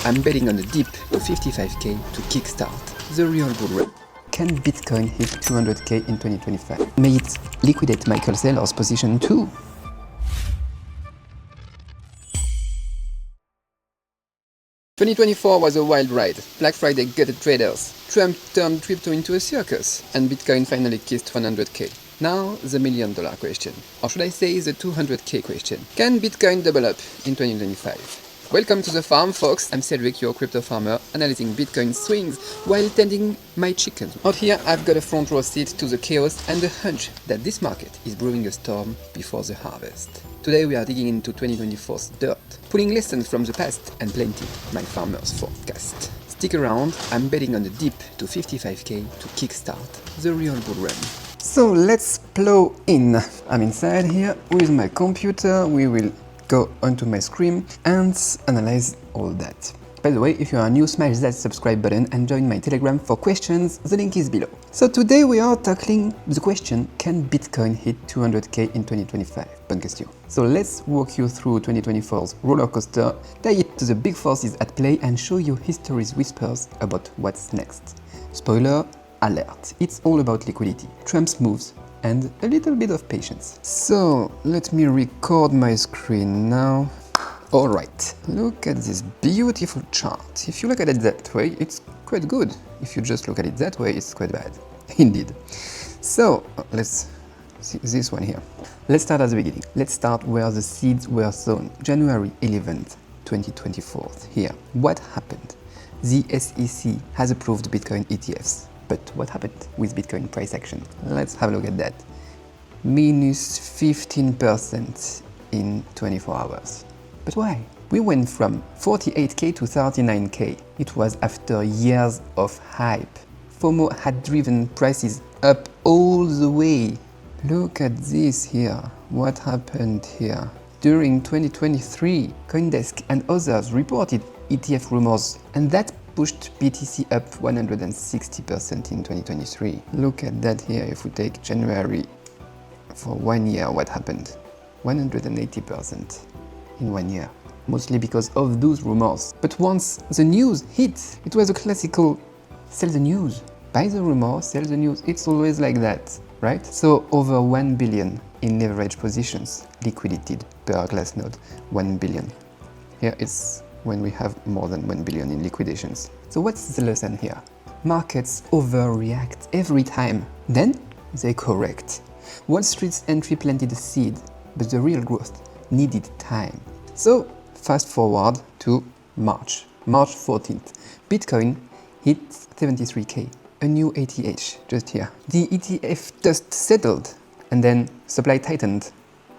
I'm betting on a dip to 55k to kickstart the real bull run. Can Bitcoin hit 200k in 2025? May it liquidate Michael Saylor's position too? "2024 was a wild ride. Black Friday gutted traders. Trump turned crypto into a circus, and Bitcoin finally kissed 100k. Now, the $1,000,000 question. Or should I say the 200k question. Can Bitcoin double up in 2025? Welcome to the farm, folks. I'm Cédric, your crypto farmer, analyzing Bitcoin swings while tending my chickens. Out here, I've got a front row seat to the chaos and the hunch that this market is brewing a storm before the harvest. Today we are digging into 2024's dirt, pulling lessons from the past and planting my farmer's forecast. Stick around, I'm betting on a dip to 55k to kickstart the real bull run. So let's plow in. I'm inside here with my computer. We will go onto my screen and analyze all that. By the way, if you are new, smash that subscribe button and join my Telegram for questions. The link is below. So today we are tackling the question, can Bitcoin hit 200k in 2025? Bonne question. So let's walk you through 2024's roller coaster, tie it to the big forces at play and show you history's whispers about what's next. Spoiler alert, it's all about liquidity, Trump's moves, and a little bit of patience. So let me record my screen now. Alright, look at this beautiful chart. If you look at it that way, it's quite good. If you just look at it that way, it's quite bad. Indeed. So let's see this one here. Let's start at the beginning. Let's start where the seeds were sown. January 11th, 2024. Here. What happened? The SEC has approved Bitcoin ETFs. But what happened with Bitcoin price action? Let's have a look at that. Minus 15% in 24 hours. But why? We went from 48k to 39k. It was after years of hype. FOMO had driven prices up all the way. Look at this here. What happened here? During 2023, CoinDesk and others reported ETF rumors, and that pushed BTC up 160% in 2023. Look at that here. If we take January for 1 year, what happened? 180% in 1 year. Mostly because of those rumors. But once the news hit, it was a classical sell the news. Buy the rumor, sell the news. It's always like that, right? So over 1 billion in leverage positions liquidated per Glassnode. 1 billion. Here it's when we have more than 1 billion in liquidations. So what's the lesson here? Markets overreact every time. Then they correct. Wall Street's entry planted a seed, but the real growth needed time. So fast forward to March 14th. Bitcoin hit 73k, a new ATH just here. The ETF dust settled and then supply tightened.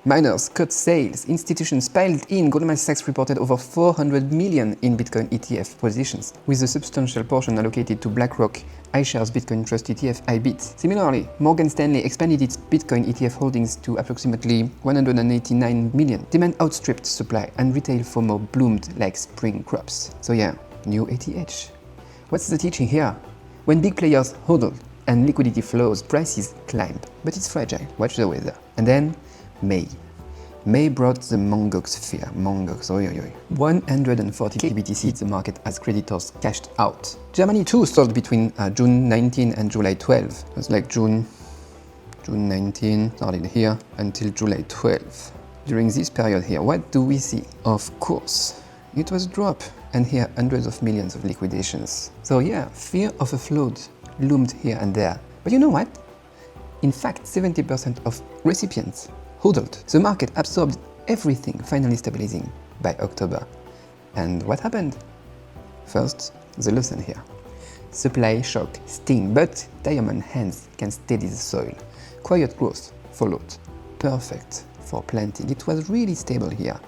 Miners cut sales, institutions piled in. Goldman Sachs reported over 400 million in Bitcoin ETF positions, with a substantial portion allocated to BlackRock iShares Bitcoin Trust ETF IBIT. Similarly, Morgan Stanley expanded its Bitcoin ETF holdings to approximately 189 million. Demand outstripped supply, and retail FOMO bloomed like spring crops. So yeah, new ATH. What's the teaching here? When big players hodl and liquidity flows, prices climb. But it's fragile. Watch the weather. And then May brought the Mongox fear. Mongox, oi oi oi. 140k BTC hit the market as creditors cashed out. Germany too sold between June 19 and July 12. It was like June 19 started here until July 12. During this period here, what do we see? Of course, it was a drop, and here hundreds of millions of liquidations. So yeah, fear of a flood loomed here and there. But you know what? In fact, 70% of recipients hodled. The market absorbed everything, finally stabilizing by October. And what happened? First, the lesson here. Supply shock sting, but diamond hands can steady the soil. Quiet growth followed. Perfect for planting. It was really stable here.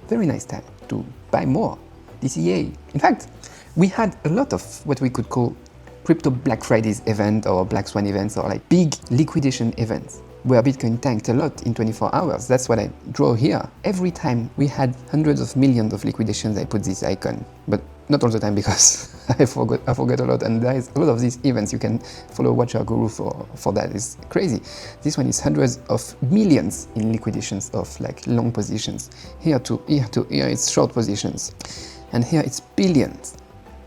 Very nice time to buy more. DCA. In fact, we had a lot of what we could call crypto Black Fridays event or Black Swan events, or like big liquidation events, where Bitcoin tanked a lot in 24 hours. That's what I draw here. Every time we had hundreds of millions of liquidations, I put this icon. But not all the time, because I forgot a lot, and there is a lot of these events. You can follow Watch Your Guru for that. It's crazy. This one is hundreds of millions in liquidations of like long positions. Here to here, it's short positions. and here it's billions.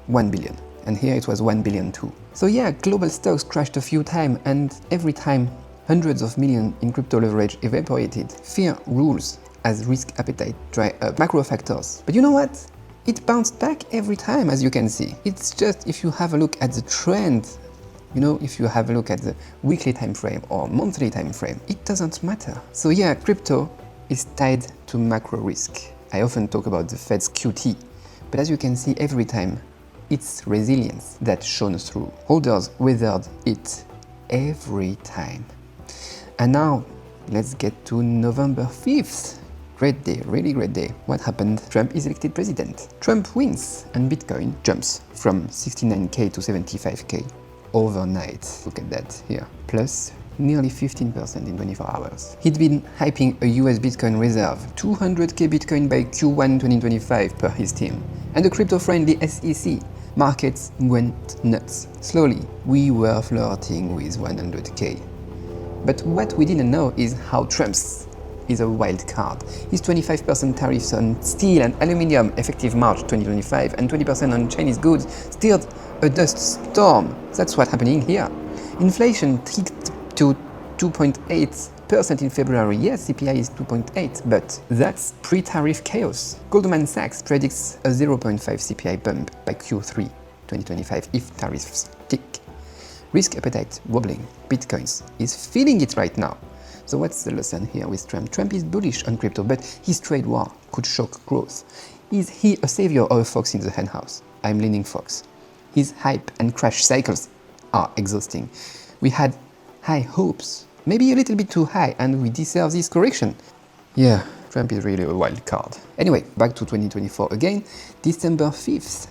1 billion. And here it was 1 billion too. So yeah, global stocks crashed a few times, and every time hundreds of millions in crypto leverage evaporated. Fear rules as risk appetite dry up. Macro factors. But you know what? It bounced back every time, as you can see. It's just if you have a look at the trend, if you have a look at the weekly time frame or monthly time frame, it doesn't matter. So yeah, crypto is tied to macro risk. I often talk about the Fed's QT, but as you can see every time, it's resilience that shone through. Holders weathered it every time. And now, let's get to November 5th. Great day, really great day. What happened? Trump is elected president. Trump wins, and Bitcoin jumps from 69k to 75k overnight. Look at that here. Plus nearly 15% in 24 hours. He'd been hyping a US Bitcoin reserve, 200k Bitcoin by Q1 2025 per his team. And the crypto-friendly SEC. Markets went nuts. Slowly, we were flirting with 100k. But what we didn't know is how Trump's is a wild card. His 25% tariffs on steel and aluminium effective March 2025 and 20% on Chinese goods stirred a dust storm. That's what's happening here. Inflation ticked to 2.8% in February. Yes, CPI is 2.8, but that's pre-tariff chaos. Goldman Sachs predicts a 0.5 CPI bump by Q3 2025 if tariffs tick. Risk appetite wobbling. Bitcoins is feeling it right now. So what's the lesson here with Trump? Trump is bullish on crypto, but his trade war could shock growth. Is he a savior or a fox in the henhouse? I'm leaning fox. His hype and crash cycles are exhausting. We had high hopes, maybe a little bit too high, and we deserve this correction. Yeah, Trump is really a wild card. Anyway, back to 2024 again. December 5th.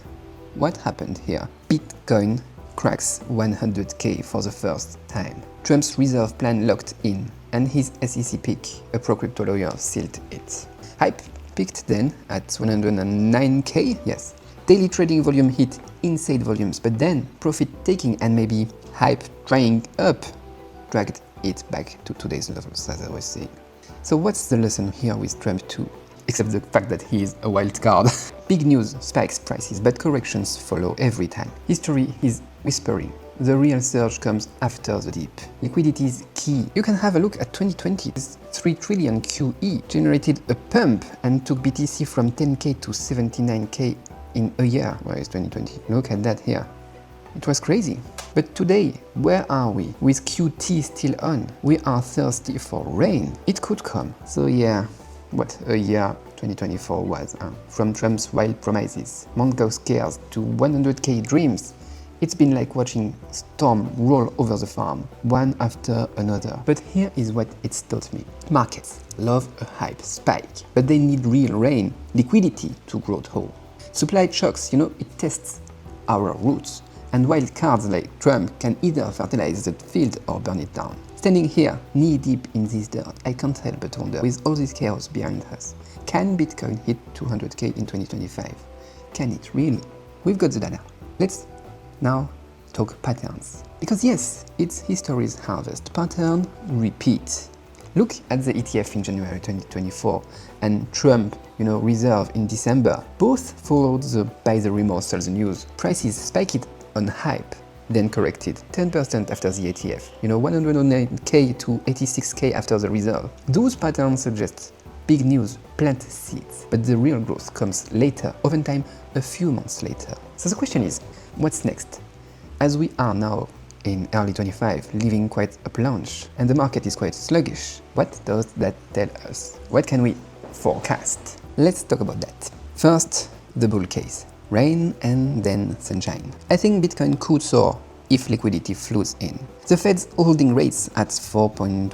What happened here? Bitcoin cracks 100k for the first time. Trump's reserve plan locked in, and his SEC pick, a pro-crypto lawyer, sealed it. Hype peaked then at 109k, yes. Daily trading volume hit insane volumes, but then profit-taking and maybe hype drying up dragged it back to today's levels, as I was saying. So what's the lesson here with Trump too? Except the fact that he is a wild card. Big news spikes prices, but corrections follow every time. History is whispering. The real surge comes after the dip. Liquidity is key. You can have a look at 2020. 3 trillion QE generated a pump and took BTC from 10k to 79k in a year. Where is 2020? Look at that here. It was crazy. But today, where are we? With QT still on, we are thirsty for rain. It could come. So yeah, what a year 2024 was. From Trump's wild promises, Mongo scares to 100k dreams. It's been like watching storm roll over the farm, one after another. But here is what it's taught me. Markets love a hype spike, but they need real rain, liquidity to grow whole. Supply shocks, it tests our roots. And wild cards like Trump can either fertilize the field or burn it down. Standing here, knee-deep in this dirt, I can't help but wonder, with all this chaos behind us, can Bitcoin hit 200k in 2025? Can it really? We've got the data. Let's now talk patterns. Because yes, it's history's harvest. Pattern repeat. Look at the ETF in January 2024 and Trump, reserve in December. Both followed the buy the rumor, sell the news. Prices spiked on hype, then corrected 10% after the ETF. 109k to 86k after the reserve. Those patterns suggest big news plant seeds, but the real growth comes later, oftentimes a few months later. So the question is, what's next? As we are now in early 25, living quite a plunge, and the market is quite sluggish, what does that tell us? What can we forecast? Let's talk about that. First, the bull case. Rain and then sunshine. I think Bitcoin could soar if liquidity flows in. The Fed's holding rates at 4.25,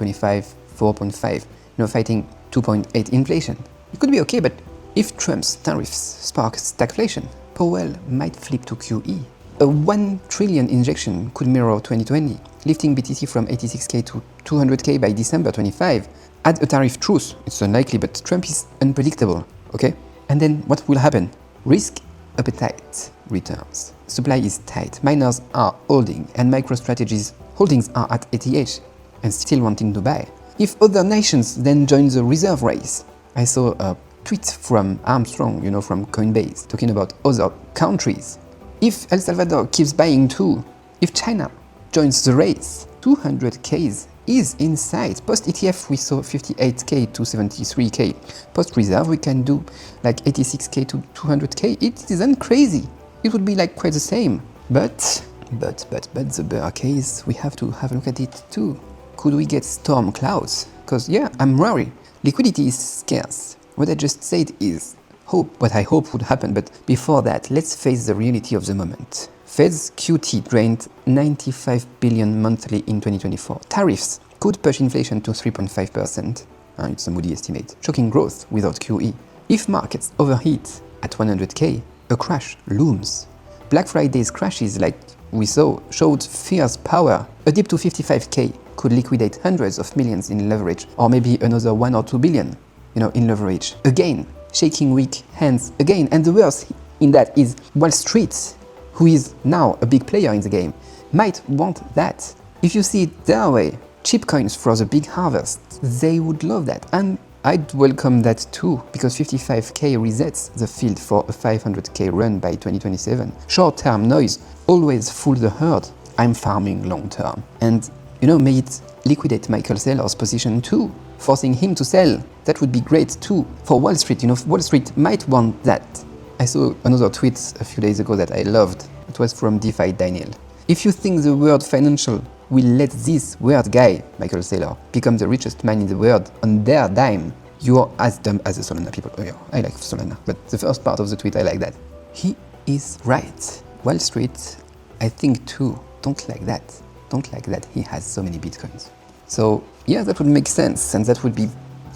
4.5, fighting 2.8 inflation. It could be okay, but if Trump's tariffs spark stagflation, Powell might flip to QE. A 1 trillion injection could mirror 2020, lifting BTC from 86k to 200k by December 25. Add a tariff truce. It's unlikely, but Trump is unpredictable, okay? And then what will happen? Risk appetite returns. Supply is tight, miners are holding, and MicroStrategy's holdings are at ATH and still wanting to buy. If other nations then join the reserve race, I saw a tweet from Armstrong, from Coinbase, talking about other countries. If El Salvador keeps buying too, if China joins the race, 200K is in sight. Post ETF we saw 58K to 73K. Post reserve we can do like 86K to 200K. It isn't crazy. It would be like quite the same. But the bear case, we have to have a look at it too. Could we get storm clouds? Because yeah, I'm worried. Liquidity is scarce. What I just said is what I hope would happen, but before that, let's face the reality of the moment. Fed's QT drained 95 billion monthly in 2024. Tariffs could push inflation to 3.5%. It's a Moody estimate. Shocking growth without QE. If markets overheat at 100K, a crash looms. Black Friday's crashes, like we saw, showed fierce power. A dip to 55K could liquidate hundreds of millions in leverage, or maybe another 1 or 2 billion, in leverage. Again, shaking weak hands again. And the worst in that is Wall Street, who is now a big player in the game, might want that. If you see it their way, cheap coins for the big harvest, they would love that. And I'd welcome that too, because 55K resets the field for a 500K run by 2027. Short-term noise always fool the herd. I'm farming long-term. And, may it liquidate Michael Saylor's position too, forcing him to sell. That would be great too for Wall Street. Wall Street might want that. I saw another tweet a few days ago that I loved. It was from DeFi Daniel. If you think the world financial will let this weird guy, Michael Saylor, become the richest man in the world on their dime, you are as dumb as the Solana people. Oh yeah, I like Solana, but the first part of the tweet, I like that. He is right. Wall Street, I think too, don't like that. Don't like that he has so many bitcoins. So yeah, that would make sense, and that would be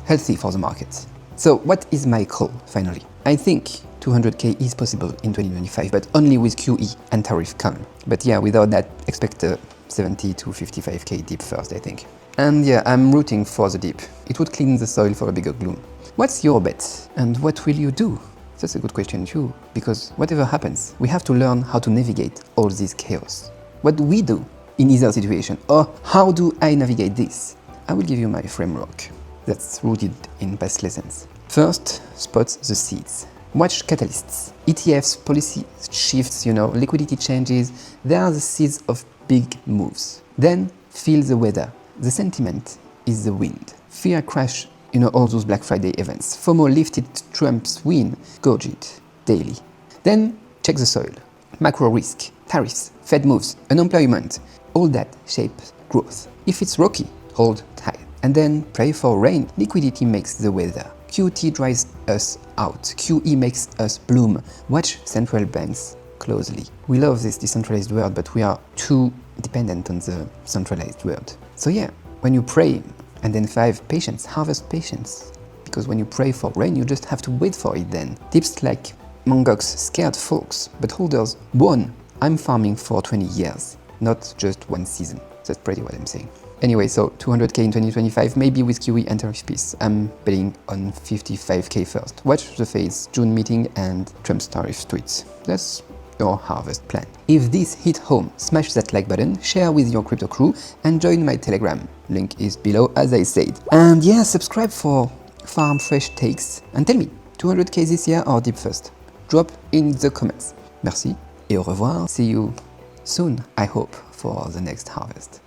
healthy for the market. So what is my call, finally? I think 200K is possible in 2025, but only with QE and tariff come. But yeah, without that, expect a 70 to 55K dip first, I think. And yeah, I'm rooting for the dip. It would clean the soil for a bigger gloom. What's your bet? And what will you do? That's a good question too, because whatever happens, we have to learn how to navigate all this chaos. What do we do in either situation? Or how do I navigate this? I will give you my framework that's rooted in past lessons. First, spot the seeds. Watch catalysts. ETFs, policy shifts, liquidity changes. They are the seeds of big moves. Then, feel the weather. The sentiment is the wind. Fear crash, all those Black Friday events. FOMO lifted Trump's win. Gauge it daily. Then, check the soil. Macro risk, tariffs, Fed moves, unemployment. All that shapes growth. If it's rocky, hold tight. And then pray for rain. Liquidity makes the weather. QT dries us out. QE makes us bloom. Watch central banks closely. We love this decentralized world, but we are too dependent on the centralized world. So yeah, when you pray, and then 5, patience, harvest patience. Because when you pray for rain, you just have to wait for it then. Tips like Mangok's scared folks, but holders won. I'm farming for 20 years, not just one season. That's pretty what I'm saying. Anyway, so 200K in 2025, maybe with QE and tariff piece. I'm betting on 55K first. Watch the Fed's June meeting and Trump's tariff tweets. That's your harvest plan. If this hit home, smash that like button, share with your crypto crew, and join my Telegram. Link is below, as I said. And yeah, subscribe for farm fresh takes. And tell me, 200K this year or dip first? Drop in the comments. Merci et au revoir. See you soon, I hope, for the next harvest.